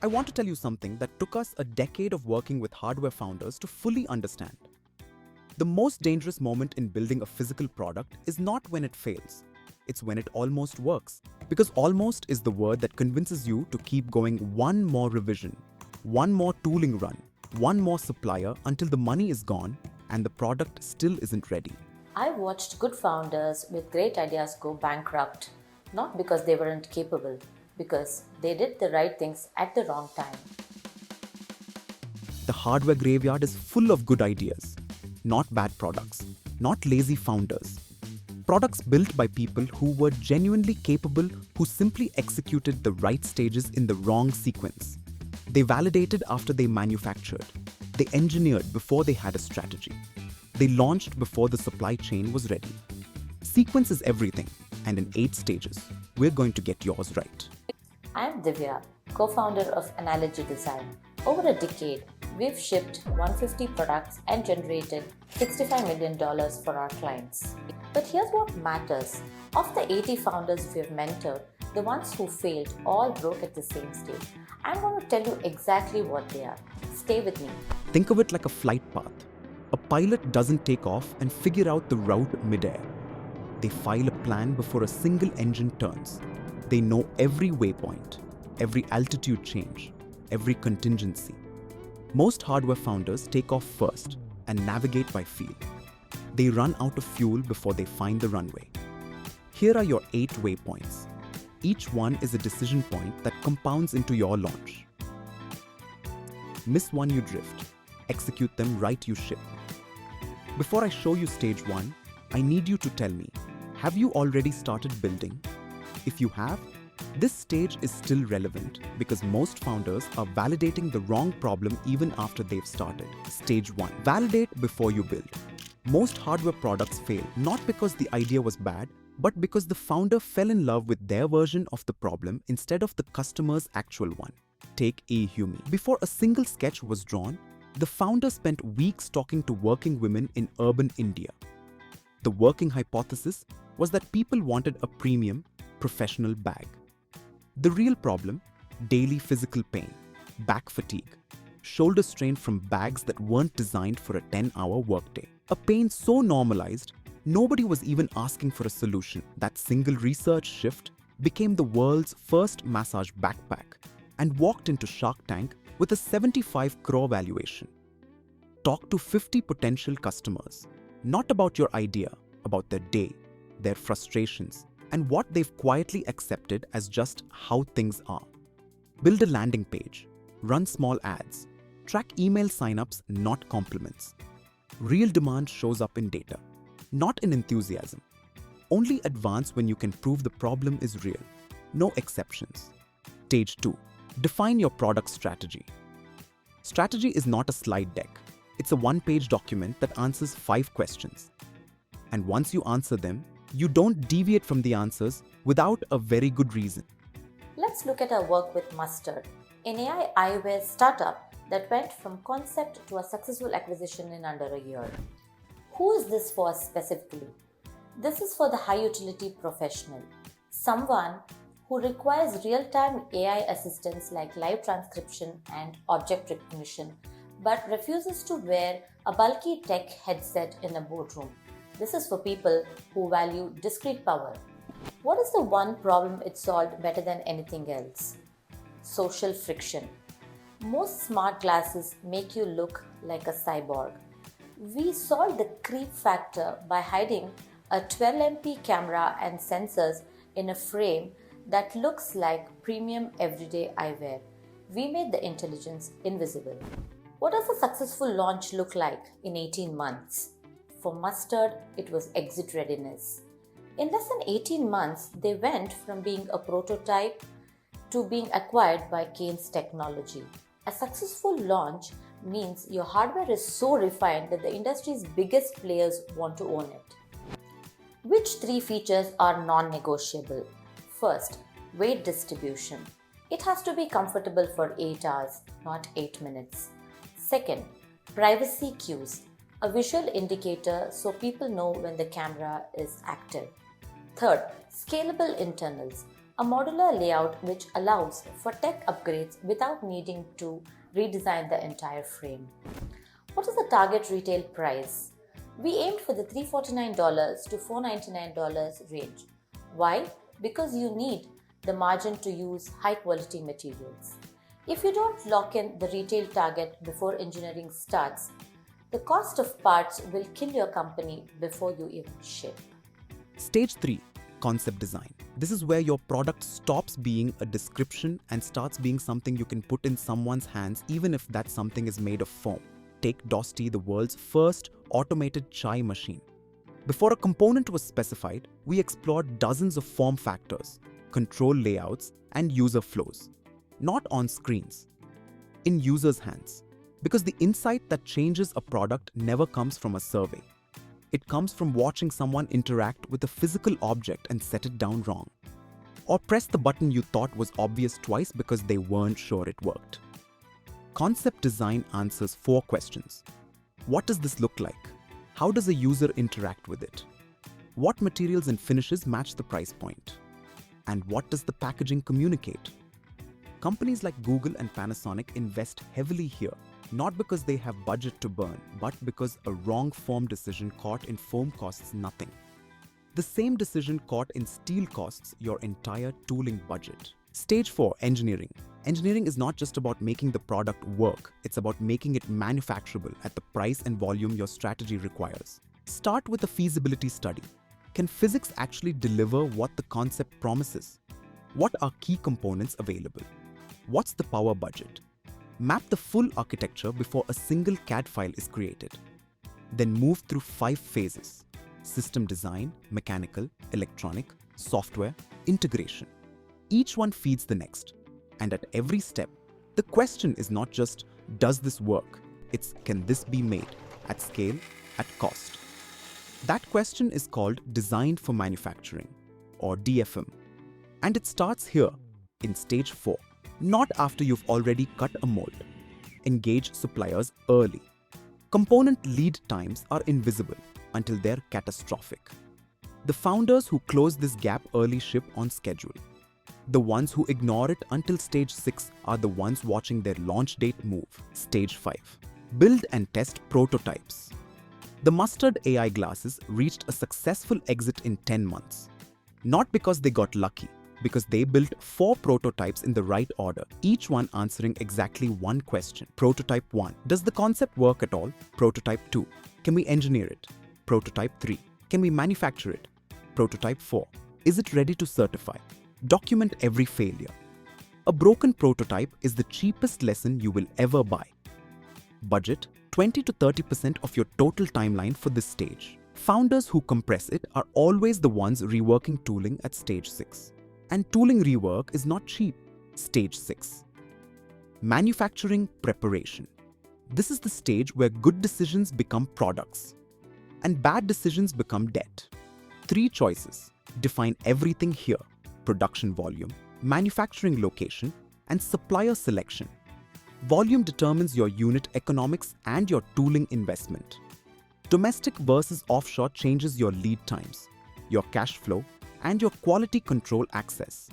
I want to tell you something that took us a decade of working with hardware founders to fully understand. The most dangerous moment in building a physical product is not when it fails. It's when it almost works. Because almost is the word that convinces you to keep going one more revision, one more tooling run, one more supplier until the money is gone and the product still isn't ready. I watched good founders with great ideas go bankrupt, not because they weren't capable, because they did the right things at the wrong time. The hardware graveyard is full of good ideas, not bad products, not lazy founders. Products built by people who were genuinely capable, who simply executed the right stages in the wrong sequence. They validated after they manufactured. They engineered before they had a strategy. They launched before the supply chain was ready. Sequence is everything, and in 8 stages, we're going to get yours right. I'm Divya, co-founder of Analogy Design. Over a decade, we've shipped 150 products and generated $65 million for our clients. But here's what matters. Of the 80 founders we've mentored, the ones who failed all broke at the same stage. I'm going to tell you exactly what they are. Stay with me. Think of it like a flight path. A pilot doesn't take off and figure out the route midair. They file a plan before a single engine turns. They know every waypoint, every altitude change, every contingency. Most hardware founders take off first and navigate by feel. They run out of fuel before they find the runway. Here are your 8 waypoints. Each one is a decision point that compounds into your launch. Miss one, you drift. Execute them right, you ship. Before I show you stage 1, I need you to tell me, have you already started building? If you have, this stage is still relevant because most founders are validating the wrong problem even after they've started. Stage 1. Validate before you build. Most hardware products fail not because the idea was bad, but because the founder fell in love with their version of the problem instead of the customer's actual one. Take Eume. Before a single sketch was drawn, the founder spent weeks talking to working women in urban India. The working hypothesis was that people wanted a premium, professional bag. The real problem? Daily physical pain, back fatigue, shoulder strain from bags that weren't designed for a 10-hour workday. A pain so normalized, nobody was even asking for a solution. That single research shift became the world's first massage backpack and walked into Shark Tank with a 75 crore valuation. Talk to 50 potential customers, not about your idea, about their day, their frustrations, and what they've quietly accepted as just how things are. Build a landing page, run small ads, track email signups, not compliments. Real demand shows up in data, not in enthusiasm. Only advance when you can prove the problem is real. No exceptions. Stage 2. Define your product strategy. Strategy is not a slide deck. It's a one-page document that answers 5 questions. And once you answer them, you don't deviate from the answers without a very good reason. Let's look at our work with Mustard, an AI eyewear startup that went from concept to a successful acquisition in under a year. Who is this for specifically? This is for the high utility professional, someone who requires real-time AI assistance like live transcription and object recognition, but refuses to wear a bulky tech headset in a boardroom. This is for people who value discrete power. What is the one problem it solved better than anything else? Social friction. Most smart glasses make you look like a cyborg. We solved the creep factor by hiding a 12MP camera and sensors in a frame that looks like premium everyday eyewear. We made the intelligence invisible. What does a successful launch look like in 18 months? For Mustard, it was exit readiness. In less than 18 months, they went from being a prototype to being acquired by Keynes Technology. A successful launch means your hardware is so refined that the industry's biggest players want to own it. Which 3 features are non-negotiable? First, weight distribution. It has to be comfortable for 8 hours, not 8 minutes. Second, privacy cues. A visual indicator so people know when the camera is active. Third, scalable internals. A modular layout which allows for tech upgrades without needing to redesign the entire frame. What is the target retail price? We aimed for the $349 to $499 range. Why? Because you need the margin to use high quality materials. If you don't lock in the retail target before engineering starts, the cost of parts will kill your company before you even ship. Stage 3. Concept design. This is where your product stops being a description and starts being something you can put in someone's hands, even if that something is made of foam. Take Dostea, the world's first automated chai machine. Before a component was specified, we explored dozens of form factors, control layouts, and user flows. Not on screens, in users' hands. Because the insight that changes a product never comes from a survey. It comes from watching someone interact with a physical object and set it down wrong. Or press the button you thought was obvious twice because they weren't sure it worked. Concept design answers 4 questions. What does this look like? How does a user interact with it? What materials and finishes match the price point? And what does the packaging communicate? Companies like Google and Panasonic invest heavily here, not because they have budget to burn, but because a wrong form decision caught in foam costs nothing. The same decision caught in steel costs your entire tooling budget. Stage 4. Engineering. Engineering is not just about making the product work, it's about making it manufacturable at the price and volume your strategy requires. Start with a feasibility study. Can physics actually deliver what the concept promises? What are key components available? What's the power budget? Map the full architecture before a single CAD file is created. Then move through 5 phases: system design, mechanical, electronic, software, integration. Each one feeds the next. And at every step, the question is not just, does this work? It's, can this be made at scale, at cost? That question is called Design for Manufacturing, or DFM. And it starts here, in stage 4. Not after you've already cut a mold. Engage suppliers early. Component lead times are invisible until they're catastrophic. The founders who close this gap early ship on schedule. The ones who ignore it until stage 6 are the ones watching their launch date move. Stage 5. Build and test prototypes. The Mustard AI glasses reached a successful exit in 10 months. Not because they got lucky, because they built 4 prototypes in the right order, each one answering exactly one question. Prototype 1. Does the concept work at all? Prototype 2. Can we engineer it? Prototype 3. Can we manufacture it? Prototype 4. Is it ready to certify? Document every failure. A broken prototype is the cheapest lesson you will ever buy. Budget 20 to 30% of your total timeline for this stage. Founders who compress it are always the ones reworking tooling at stage 6. And tooling rework is not cheap. Stage 6. Manufacturing preparation. This is the stage where good decisions become products and bad decisions become debt. 3 choices. Define everything here: production volume, manufacturing location, and supplier selection. Volume determines your unit economics and your tooling investment. Domestic versus offshore changes your lead times, your cash flow, and your quality control access.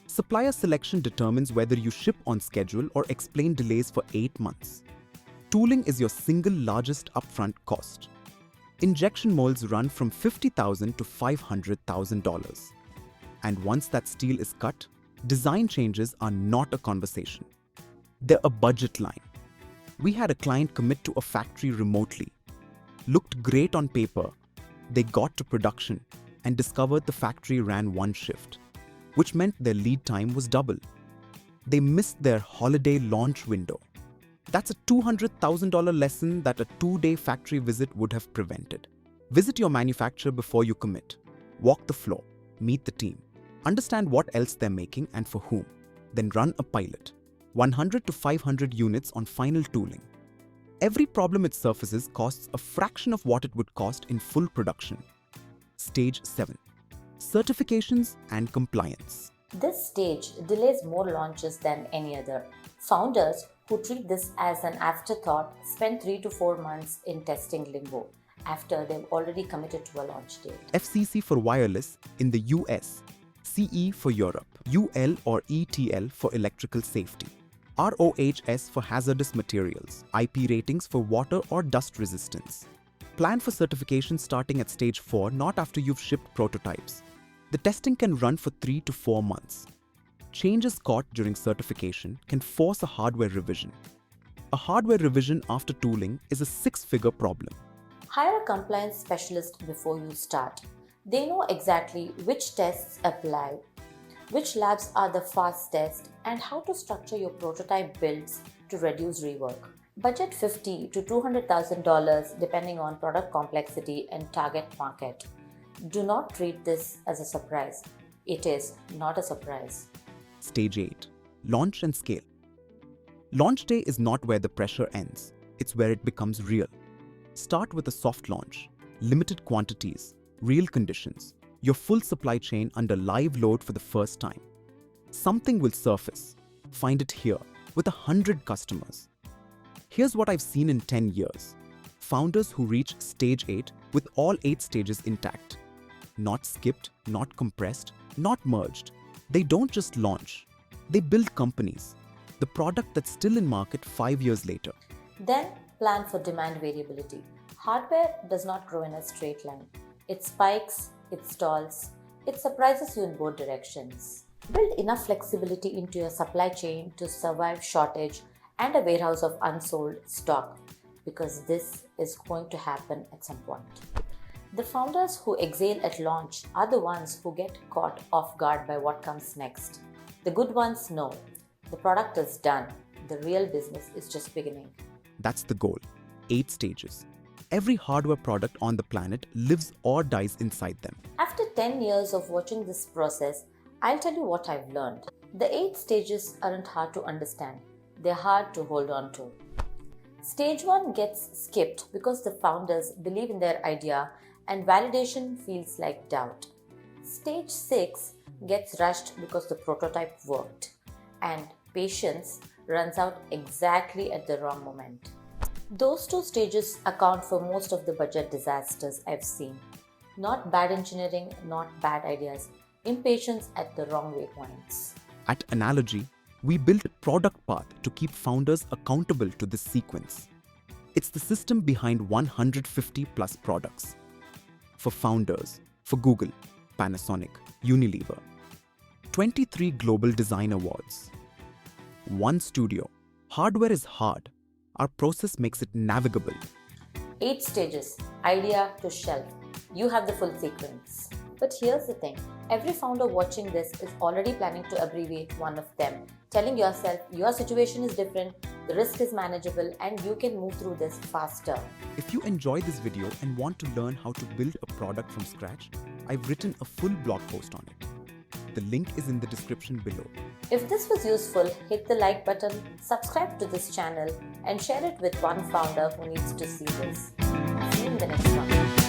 Supplier selection determines whether you ship on schedule or explain delays for 8 months. Tooling is your single largest upfront cost. Injection molds run from $50,000 to $500,000. And once that steel is cut, design changes are not a conversation. They're a budget line. We had a client commit to a factory remotely. Looked great on paper. They got to production and discovered the factory ran 1 shift, which meant their lead time was double. They missed their holiday launch window. That's a $200,000 lesson that a 2-day factory visit would have prevented. Visit your manufacturer before you commit. Walk the floor. Meet the team. Understand what else they're making and for whom. Then run a pilot. 100 to 500 units on final tooling. Every problem it surfaces costs a fraction of what it would cost in full production. Stage 7. Certifications and compliance. This stage delays more launches than any other. Founders who treat this as an afterthought spend 3 to 4 months in testing limbo after they've already committed to a launch date. FCC for wireless in the US, CE for Europe, UL or ETL for electrical safety, ROHS for hazardous materials, IP ratings for water or dust resistance. Plan for certification starting at stage 4, not after you've shipped prototypes. The testing can run for 3 to 4 months. Changes caught during certification can force a hardware revision. A hardware revision after tooling is a 6-figure problem. Hire a compliance specialist before you start. They know exactly which tests apply, which labs are the fastest, and how to structure your prototype builds to reduce rework. Budget $50,000 to $200,000 depending on product complexity and target market. Do not treat this as a surprise. It is not a surprise. Stage 8. Launch and scale. Launch day is not where the pressure ends. It's where it becomes real. Start with a soft launch, limited quantities, real conditions, your full supply chain under live load for the first time. Something will surface. Find it here with 100 customers. Here's what I've seen in 10 years. Founders who reach stage 8 with all 8 stages intact. Not skipped, not compressed, not merged. They don't just launch. They build companies. The product that's still in market 5 years later. Then plan for demand variability. Hardware does not grow in a straight line. It spikes, it stalls, it surprises you in both directions. Build enough flexibility into your supply chain to survive shortage and a warehouse of unsold stock, because this is going to happen at some point. The founders who exhale at launch are the ones who get caught off guard by what comes next. The good ones know the product is done. The real business is just beginning. That's the goal. 8 stages. Every hardware product on the planet lives or dies inside them. After 10 years of watching this process, I'll tell you what I've learned. The 8 stages aren't hard to understand. They're hard to hold on to. Stage 1 gets skipped because the founders believe in their idea and validation feels like doubt. Stage 6 gets rushed because the prototype worked and patience runs out exactly at the wrong moment. Those 2 stages account for most of the budget disasters I've seen. Not bad engineering, not bad ideas, impatience at the wrong waypoints. At Analogy, we built a product path to keep founders accountable to this sequence. It's the system behind 150 plus products. For founders, for Google, Panasonic, Unilever. 23 Global Design Awards. 1 studio. Hardware is hard. Our process makes it navigable. 8 stages, idea to shelf. You have the full sequence. But here's the thing, every founder watching this is already planning to abbreviate one of them, telling yourself your situation is different, the risk is manageable, and you can move through this faster. If you enjoy this video and want to learn how to build a product from scratch, I've written a full blog post on it. The link is in the description below. If this was useful, hit the like button, subscribe to this channel, and share it with one founder who needs to see this. See you in the next one.